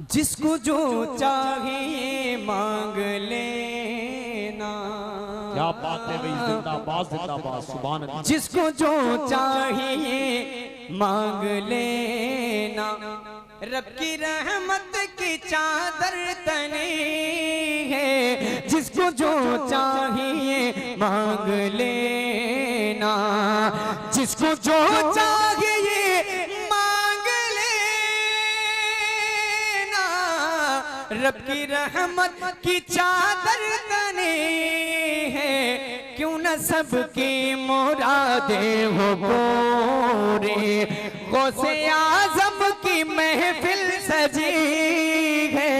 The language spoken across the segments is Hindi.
जिसको जो चाहिए मांग लेना। क्या बात है भाई, जिंदाबाद जिंदाबाद, सुभान अल्लाह। जिसको जो चाहिए मांग लेना, रब की रहमत की चादर तने है। जिसको जो चाहिए मांग लेना, जिसको जो चाहिए मांग लेना, रब की रहमत की चादर तने है। क्यों न सबकी मुरादें हो पूरी, गौसे आज़म की महफिल सजी है।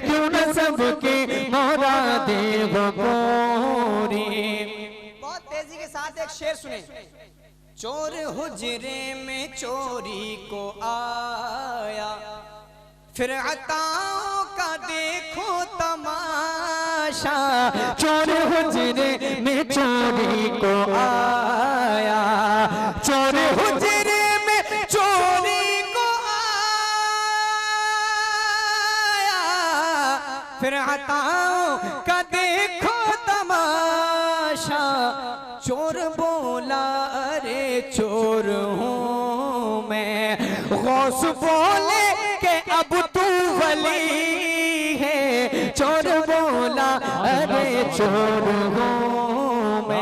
क्यों न सबकी मुरादें हो पूरी। बहुत तेजी के साथ एक शेर सुने। चोर हुजरे में चोरी को आया, फिर अताओं का देखो तमाशा। चोर हुजरे में चोरी को आया, चोर हुजरे में चोरी को आया, फिर अताओं का देखो तमाशा। चोर बोला अरे चोर हूँ मैं, गौस बोले के अब तू वली है। चोर बोला अरे चोर हूँ मैं।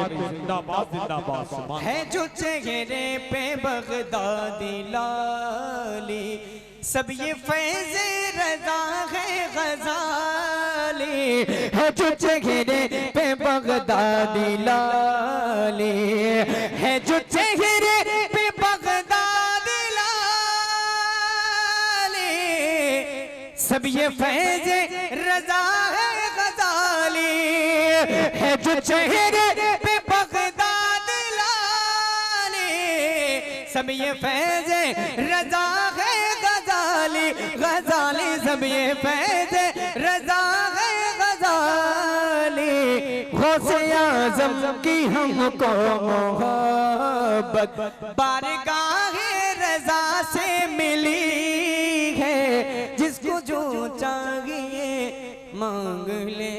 जिंदाबाद जिंदाबाद, सुभान। है जो चेहरे पे बगदादी लाली, सब ये फैज़ रज़ा है गज़ाली। है जो चेहरे पे बगदादी लाली, है जो चेहरे पे बगदादी लाली, सब ये फैज़ रज़ा है गज़ाली। है जो चेहरे पे बगदाद लाली, सब ये फैज़ रज़ा है गज़ाली। गज़ाली सब ये फैज़ रज़ा है गज़ाली। गौसे आज़म की हमको मोहब्बत बारगाहे रज़ा से मिली है। जिसको जो चाहिए मांग ले।